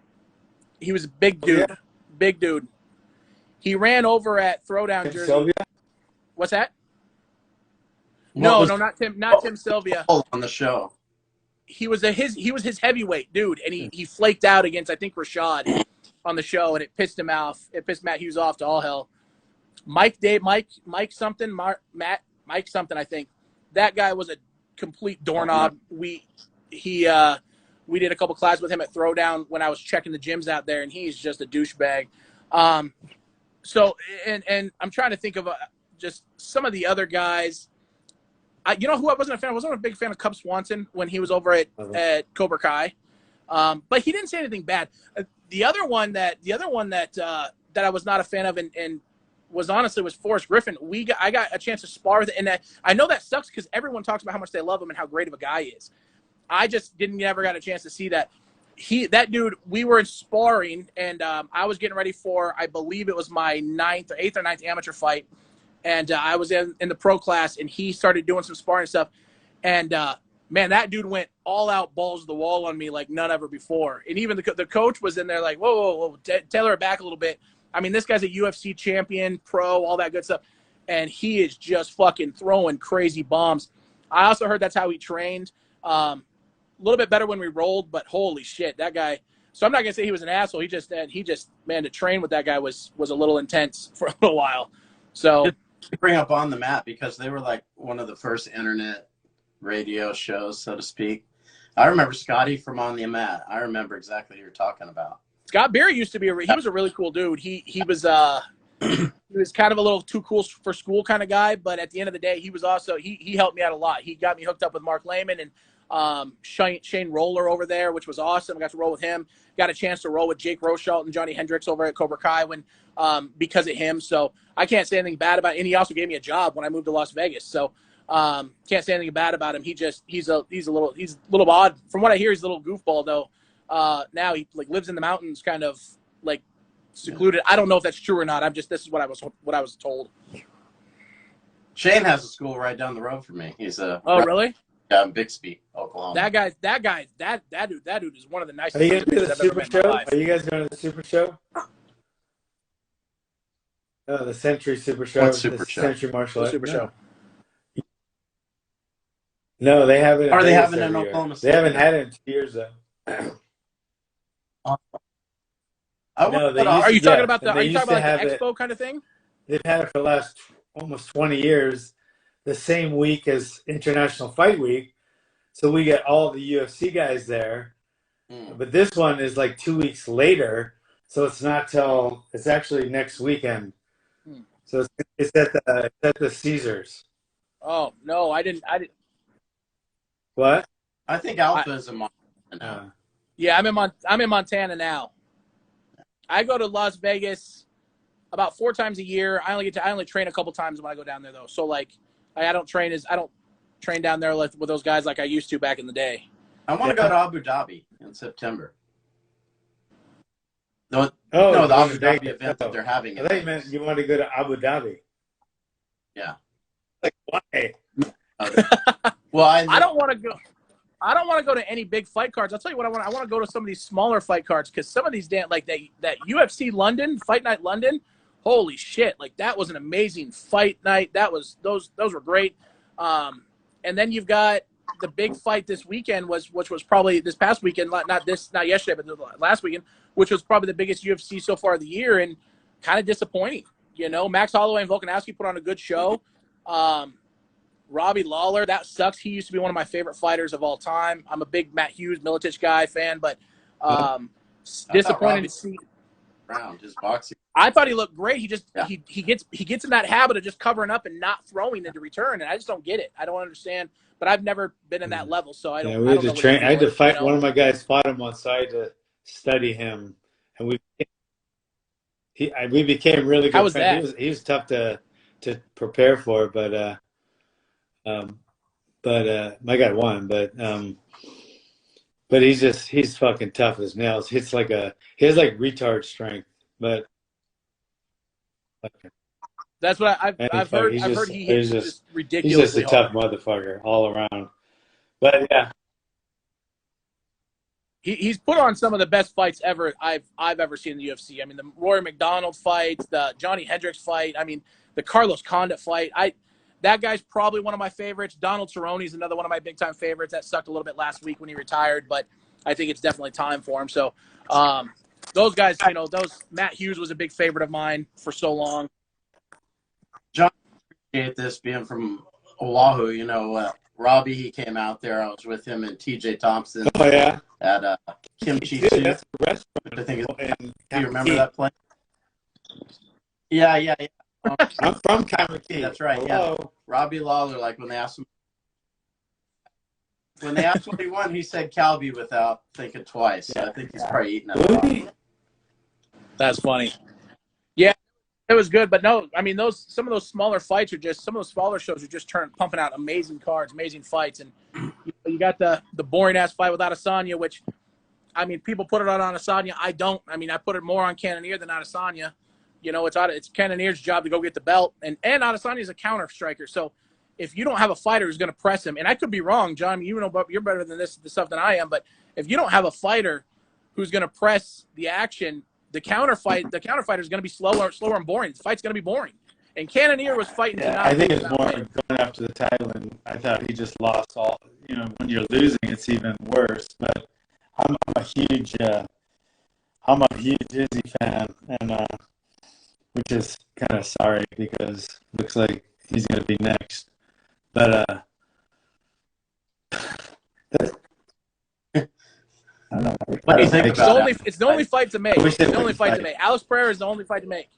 He was a big dude. Yeah. Big dude. He ran over at Throwdown Jersey. Sylvia? What's that? No, not Tim Sylvia. On the show. He was his heavyweight dude, and he flaked out against, I think, Rashad on the show, and it pissed him off. It pissed Matt Hughes off to all hell. Mike something, I think. That guy was a complete doorknob. We did a couple classes with him at Throwdown when I was checking the gyms out there, and he's just a douchebag. So, and I'm trying to think of just some of the other guys. you know who I wasn't a fan of? I wasn't a big fan of Cub Swanson when he was over at Cobra Kai. But he didn't say anything bad. The other one that I was not a fan of and was honestly was Forrest Griffin. I got a chance to spar with it, and I know that sucks because everyone talks about how much they love him and how great of a guy he is. I just never got a chance to see that. That dude, we were sparring, and I was getting ready for, I believe it was my 8th or 9th amateur fight, and I was in the pro class, and he started doing some sparring stuff, and man, that dude went all out balls to the wall on me like none ever before. And even the coach was in there like, whoa, tailor it back a little bit. I mean, this guy's a UFC champion, pro, all that good stuff. And he is just fucking throwing crazy bombs. I also heard that's how he trained. A little bit better when we rolled, but holy shit, that guy. So I'm not going to say he was an asshole. He just, man, to train with that guy was a little intense for a little while. So bring up On the Mat because they were like one of the first internet radio shows, so to speak. I remember Scotty from On the Mat. I remember exactly what you're talking about. Scott Beer used to be he was a really cool dude. He was he was kind of a little too cool for school kind of guy, but at the end of the day, he was also he helped me out a lot. He got me hooked up with Mark Lehman and Shane Roller over there, which was awesome. I got to roll with him. Got a chance to roll with Jake Rochelt and Johnny Hendricks over at Cobra Kai because of him. So I can't say anything bad about it. And he also gave me a job when I moved to Las Vegas. So can't say anything bad about him. He's a little odd. From what I hear, he's a little goofball though. Now he like lives in the mountains, kind of like secluded. I don't know if that's true or not. This is what I was told. Shane has a school right down the road from me. He's really? Yeah, in Bixby, Oklahoma. That dude is one of the nicest. Are you going to do the Super Show? Are you guys doing the Super Show? Oh, the Century Super Show. What Super Show? Century Martial Arts Super Show. No, they haven't. Are they having it in Oklahoma City? They haven't had it in 2 years though. Are you talking about the expo kind of thing? They've had it for the last almost 20 years, the same week as International Fight Week. So we get all the UFC guys there. But this one is like 2 weeks later. So it's actually next weekend. So it's at the Caesars. Oh, no, I didn't. What? I think Alpha is in Montana now. Yeah, I'm in Montana now. I go to Las Vegas about 4 times a year. I only train a couple times when I go down there though. So like I don't train down there with those guys like I used to back in the day. I want to go to Abu Dhabi in September. The Abu Dhabi event that they're having. I thought you meant you want to go to Abu Dhabi. Yeah. Like why? Well, I don't want to go. I don't want to go to any big fight cards. I'll tell you what I want. I want to go to some of these smaller fight cards because some of these like that UFC London Fight Night London. Holy shit! Like that was an amazing fight night. Those were great. And then you've got the big fight this weekend which was probably this past weekend, not yesterday, but last weekend, which was probably the biggest UFC so far of the year and kind of disappointing. You know, Max Holloway and Volkanovski put on a good show. Robbie Lawler, that sucks. He used to be one of my favorite fighters of all time. I'm a big Matt Hughes, Miletich guy fan, but disappointed to see. His boxing. I thought he looked great. He gets in that habit of just covering up and not throwing into return, and I just don't get it. I don't understand. But I've never been in that level, so I don't. Yeah, we had to train. I had to fight. One of my guys fought him on side to study him, and we became really good. How was that? He was tough to prepare for, but my guy won. But he's fucking tough as nails. He has like retard strength, but that's what I've heard. I've heard he's just ridiculous. He's just a tough motherfucker all around. But yeah, he's put on some of the best fights ever I've ever seen in the UFC. I mean, the Rory McDonald fight, the Johnny Hendricks fight. I mean, the Carlos Condit fight. That guy's probably one of my favorites. Donald Cerrone's another one of my big-time favorites. That sucked a little bit last week when he retired, but I think it's definitely time for him. So those guys, Matt Hughes was a big favorite of mine for so long. John, appreciate this being from Oahu. Robbie, he came out there. I was with him and TJ Thompson. Oh, yeah. At Kimchi Soup. That's a restaurant. I think do you remember that place? Yeah. I'm from Kamakee. That's right. Hello. Yeah. Robbie Lawler, like when they asked him when they asked what he won, he said Calbee without thinking twice. So I think he's probably eating Really? it. That's funny. Yeah, it was good, but no, I mean some of those smaller fights are just some of those smaller shows are just pumping out amazing cards, amazing fights, and you got the boring ass fight with Adesanya, which I mean people put it on Adesanya. I don't. I mean I put it more on Cannonier than Adesanya. You know, it's Cannonier's job to go get the belt, and Adesanya's a counter striker. So if you don't have a fighter who's going to press him, and I could be wrong, John, you know, you're better than this stuff than I am, but if you don't have a fighter who's going to press the action, the counter fighter is going to be slower and boring. The fight's going to be boring. And Cannonier was fighting to not. I think it's more going after the title, and I thought he just lost all. You know, when you're losing, it's even worse. But I'm a huge Izzy fan, and which is kind of sorry because it looks like he's going to be next. But I don't know. What do you think about it? It's the only fight to make. I wish It's they the only wouldn't fight to fight. make. Alex Pereira is the only fight to make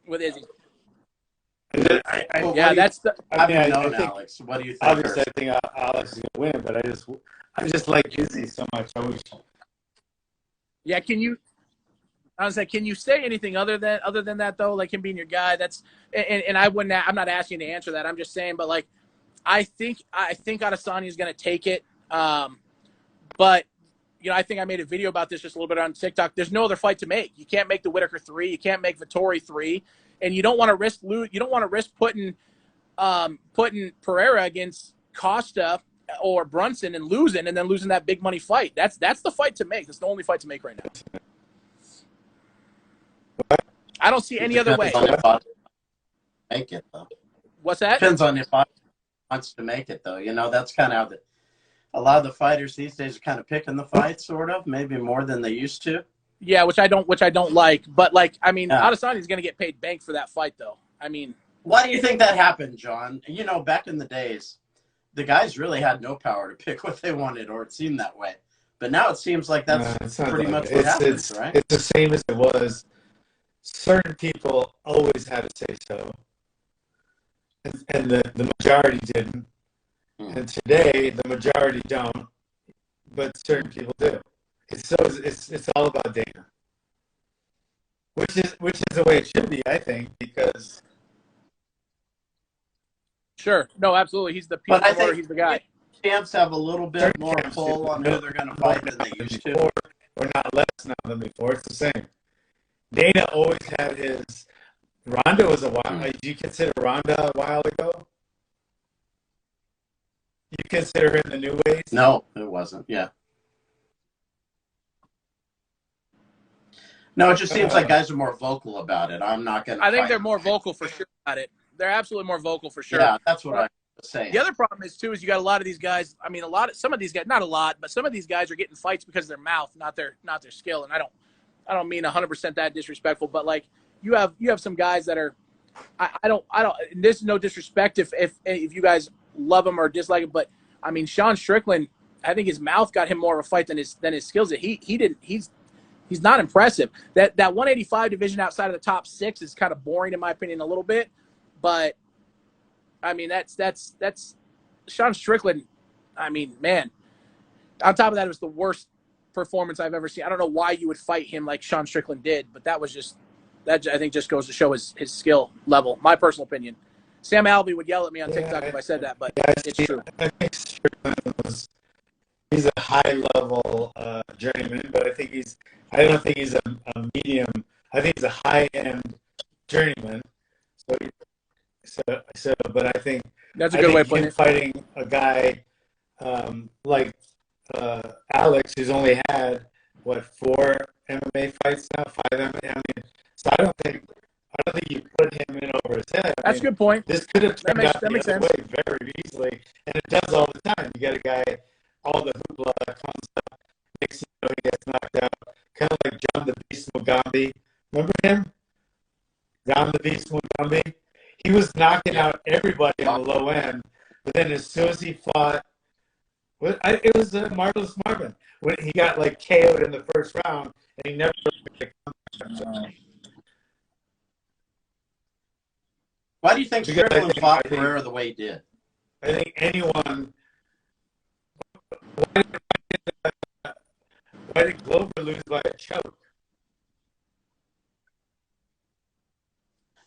with Izzy. Well, Yeah, that's the. I mean, I known think Alex. What do you think? obviously I think Alex is going to win, but I just like Izzy so much. I wish. Yeah, I was like, can you say anything other than that though? Like him being your guy. That's and I wouldn't. I'm not asking you to answer that. I'm just saying, but like, I think Adesanya is going to take it. But you know, I think I made a video about this just a little bit on TikTok. There's no other fight to make. You can't make the Whitaker 3. You can't make Vettori 3, and you don't want to risk putting Pereira against Costa or Brunson and then losing that big money fight. That's the fight to make. That's the only fight to make right now. I don't see any other way. Make it though. What's that? Depends on if I wants to make it though. You know, that's kind of how a lot of the fighters these days are kind of picking the fight, sort of, maybe more than they used to. Yeah, which I don't like. But like, I mean, Yeah. Adesanya's going to get paid bank for that fight, though. I mean, why do you think that happened, John? You know, back in the days, the guys really had no power to pick what they wanted, or it seemed that way. But now it seems like that's pretty much what happens, right? It's the same as it was. Certain people always had to say so, and the majority didn't. And today, the majority don't, but certain people do. It's all about Dana, which is the way it should be, I think, because. Sure, no, absolutely, he's the promoter, he's the guy. Champs have a little bit more pull on who they're going to fight than they used to, or not less now than before. It's the same. Dana always had his. Ronda was a while. Did you consider Ronda a while ago? You consider her in the new ways? No, it wasn't. Yeah. No, it just seems like guys are more vocal about it. I'm not going to. I think they're more vocal for sure about it. They're absolutely more vocal for sure. Yeah, that's what I was saying. The other problem is too is you got a lot of these guys. I mean, some of these guys, not a lot, but some of these guys are getting fights because of their mouth, not their skill. And I don't mean 100% that disrespectful, but like you have some guys that are. I don't. This is no disrespect if you guys love him or dislike him, but I mean, Sean Strickland, I think his mouth got him more of a fight than his skills. He didn't. He's not impressive. That 185 division outside of the top 6 is kind of boring in my opinion a little bit, but I mean that's Sean Strickland. I mean, man. On top of that, it was the worst performance I've ever seen. I don't know why you would fight him like Sean Strickland did, but that I think just goes to show his skill level. My personal opinion. Sam Alvey would yell at me on TikTok if I said that, but it's true. I think Strickland he's a high-level journeyman, but I don't think he's a medium. I think he's a high-end journeyman. But I think that's a good way of putting it. Fighting a guy like Alex, who's only had 4 MMA fights now, 5 MMA. I mean, so I don't think you put him in over his head. That's a good point. This could have turned out the other sense. way very easily, and it does all the time. You get a guy, all the hoopla comes up, makes he gets knocked out, kind of like John the Beast Mugambi. Remember him? John the Beast Mugambi. He was knocking out everybody on the low end, but then as soon as he fought, it was Marvelous Marvin when he got KO'd in the first round, and he never. Why do you think Strickland fought Pereira the way he did? I think anyone Why did Glover lose by a choke?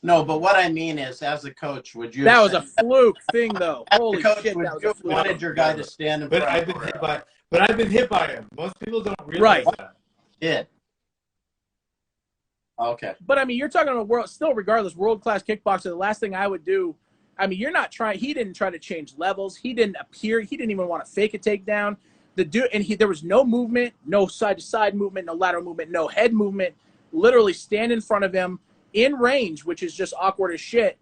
No, but what I mean is, as a coach, would you? That was a fluke thing, though. as Holy a coach, shit, would that was you a have fluke. wanted your guy to stand in But front I've of been hit by. But I've been hit by him. Most people don't realize Right. that. Did. Okay. But I mean, you're talking about still regardless, world-class kickboxer. The last thing I would do, I mean, you're not trying. He didn't try to change levels. He didn't appear. He didn't even want to fake a takedown. There was no movement, no side-to-side movement, no lateral movement, no head movement. Literally stand in front of him in range, which is just awkward as shit,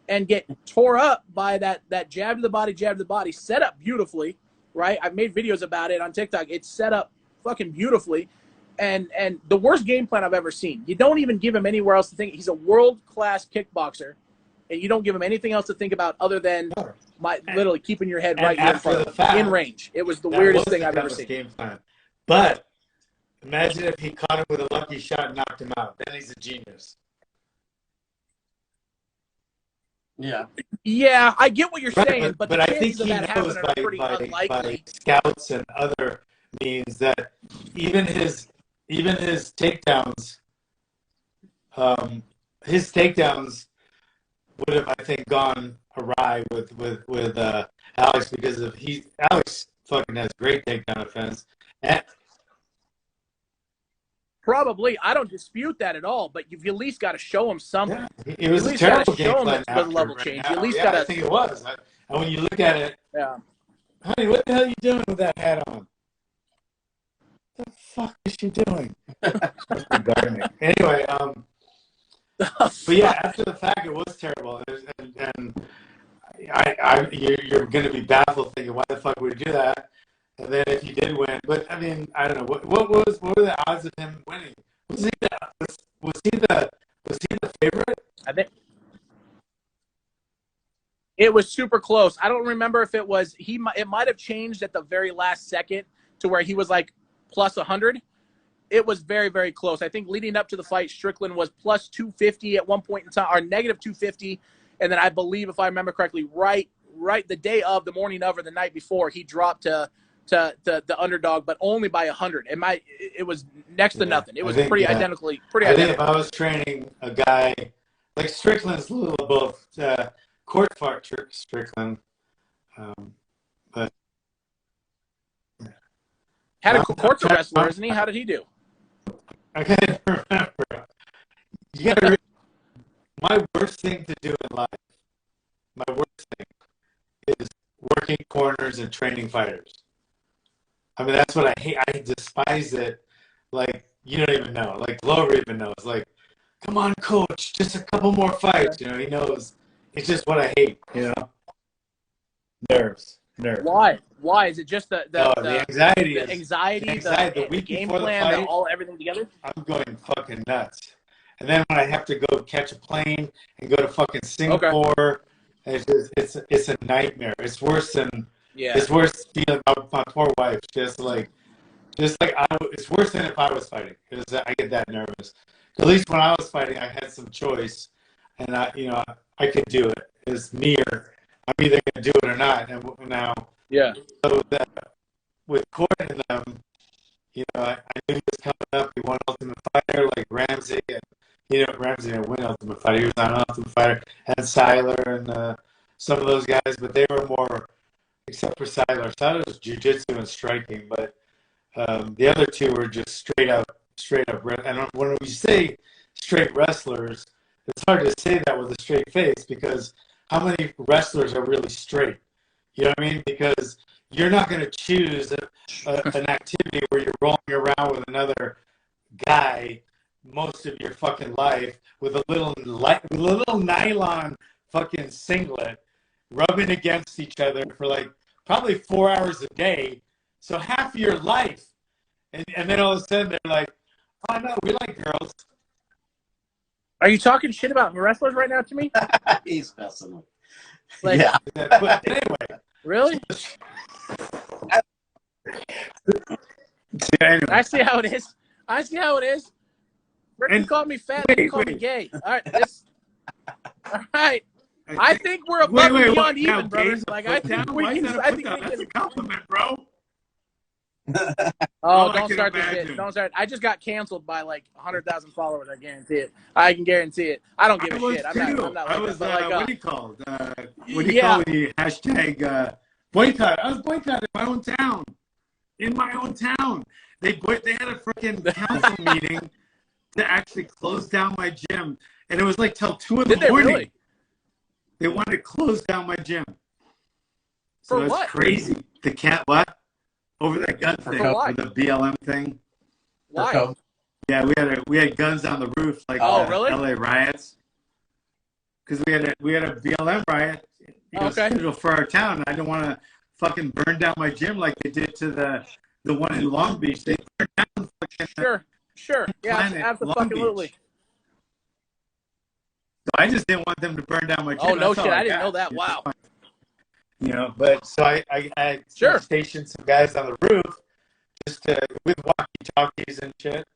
and get tore up by that jab to the body, set up beautifully, right? I've made videos about it on TikTok. It's set up fucking beautifully. And the worst game plan I've ever seen. You don't even give him anywhere else to think. He's a world-class kickboxer, and you don't give him anything else to think about other than literally keeping your head right here in front of him, in range. It was the weirdest thing I've ever seen. Game plan. But imagine if he caught him with a lucky shot and knocked him out. Then he's a genius. Yeah. Yeah, I get what you're saying, but the I think chances of he that knows happening are pretty by unlikely. scouts and other means that even his takedowns, would have, I think, gone awry with Alex because Alex fucking has great takedown offense. And, Probably. I don't dispute that at all, but you've at least got to show him something. yeah, it was You a at least gotta terrible game show him plan that the after level right change. now. You at least Yeah, gotta. I think it was. And when you look at it, Yeah. honey, what the hell are you doing with that hat on? What the fuck is she doing? Anyway, but yeah, after the fact, it was terrible, and you're going to be baffled, thinking, why the fuck would he do that? And then if he did win, but I mean, I don't know what were the odds of him winning? Was he the favorite? I think it was super close. I don't remember if it was it might have changed at the very last second to where he was like plus 100. It was very, very close. I think leading up to the fight, Strickland was plus 250 at one point in time, or negative 250, and then I believe, if I remember correctly, right the day of, the morning of, or the night before, he dropped to the underdog, but only by 100. It was next to nothing. It was pretty identical. I think if I was training a guy like Strickland's a little above court fart Strickland, but had a court's a wrestler, isn't he? How did he do? I can't remember. You gotta. My worst thing to do in life, my worst thing, is working corners and training fighters. I mean, that's what I hate. I despise it. Like, you don't even know. Like, Glover even knows. Like, come on, coach, just a couple more fights. You know, he knows. It's just what I hate, you know? Nerves. Why? Is it just the anxiety? The anxiety, the week game plan, everything together? I'm going fucking nuts. And then when I have to go catch a plane and go to fucking Singapore, it's a nightmare. It's worse than it's worse feeling about my poor wife. It's worse than if I was fighting because I get that nervous. At least when I was fighting, I had some choice, and I could do it. It's near. I'm either going to do it or not. And now, so that with Court and them, I knew he was coming up. He won Ultimate Fighter like Ramsey, and Ramsey didn't win Ultimate Fighter. He was on Ultimate Fighter, and Seiler and some of those guys, but they were more, except for Seiler. Seiler was jiu-jitsu and striking, but the other two were just straight up. And when we say straight wrestlers, it's hard to say that with a straight face because how many wrestlers are really straight? You know what I mean? Because you're not going to choose an activity where you're rolling around with another guy most of your fucking life with a little nylon fucking singlet rubbing against each other for like probably 4 hours a day. So half of your life. And then all of a sudden they're like, oh no, we like girls. Are you talking shit about wrestlers right now to me? He's messing with. Like, yeah. But anyway. Really? Anyway. I see how it is. Ricky called me fat, and he called me gay. All right. I think we're above and beyond even, brother. Like, I think we can. That's a compliment, bro. Oh, I don't can start this imagine. shit. Don't start. I just got canceled by like 100,000 followers. I guarantee it. I can guarantee it. I don't give a shit. I'm not I like was, that. But like, what do you call it? What do you yeah. call the hashtag boycott? I was boycotted in my own town. In my own town. They had a freaking council meeting to actually close down my gym. And it was like till 2 in the Did they morning. really? They wanted to close down my gym. So For it's what? crazy. The cat what? Over that gun thing. For what? The BLM thing. Why? Yeah, we had guns on the roof like really? LA riots. Because we had a BLM riot scheduled for our town. And I didn't want to fucking burn down my gym like they did to the one in Long Beach. They burned down fucking Sure. Yeah, absolutely. So I just didn't want them to burn down my gym. Oh, no shit. I didn't know that. Wow. You know, but so I stationed some guys on the roof just with walkie-talkies and shit.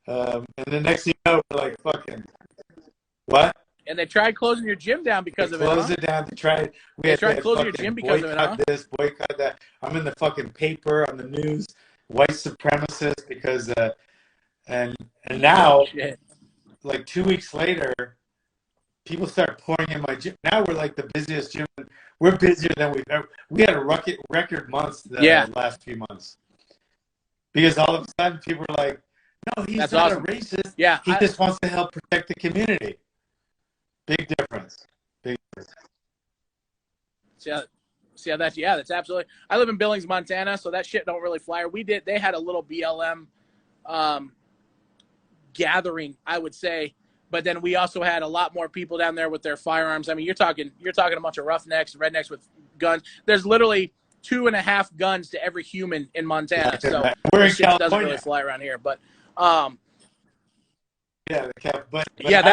And the next thing you know, we're like, fucking, what? And they tried closing your gym down because of it, Close it down. They tried closing your gym because of it, huh? This, boycott that. I'm in the fucking paper, on the news, white supremacist, because, and now, like 2 weeks later, people start pouring in my gym. Now we're like the busiest gym. We're busier than we've ever. We had a record months the last few months. Because all of a sudden people are like, no, he's not a racist. Yeah, he just wants to help protect the community. Big difference. That's absolutely. I live in Billings, Montana, so that shit don't really fly. They had a little BLM gathering, I would say, but then we also had a lot more people down there with their firearms. I mean, you're talking a bunch of roughnecks, rednecks with guns. There's literally 2.5 guns to every human in Montana. So we're in shit doesn't really fly around here, but that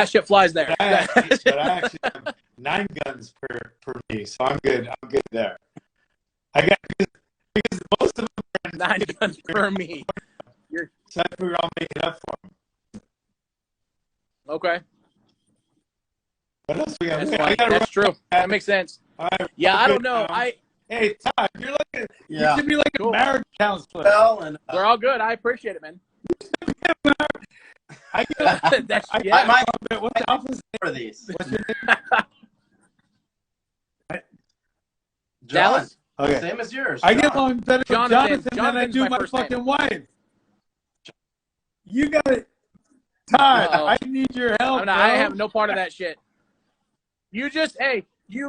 shit flies there. But I actually have 9 guns per me, so I'm good. I'm good there. I got because most of them are 9 guns per me. So I figure I'll make it up for them. Okay. What else we got? That's true. That makes sense. Right, yeah, I don't know. Hey, Todd, you should be like a marriage counselor. We're all good. I appreciate it, man. What's the office for these? What's your name? John. Okay. Same as yours. I get along better with Jonathan than I do my fucking name. wife. You got it. Todd, I need your help. I have no part of that shit. You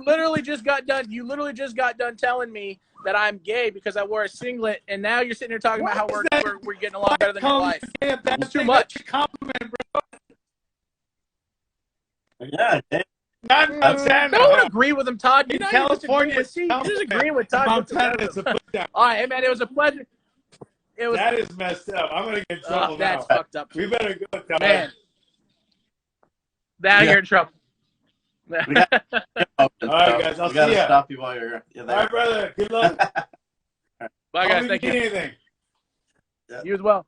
literally just got done telling me that I'm gay because I wore a singlet, and now you're sitting here talking about how we're getting along better than your wife. It's too much. Compliment, bro. Yeah. I don't agree with him, Todd. You're California. You're just agreeing with Todd. All right, hey man, it was a pleasure. That is messed up. I'm gonna get in trouble That's fucked up. We better go, Todd. Man. Now you're in trouble. All right, guys. I'll see you. Stop you while you're there. All right, brother. Good luck. Bye, guys. Thank you. Anything. You as well.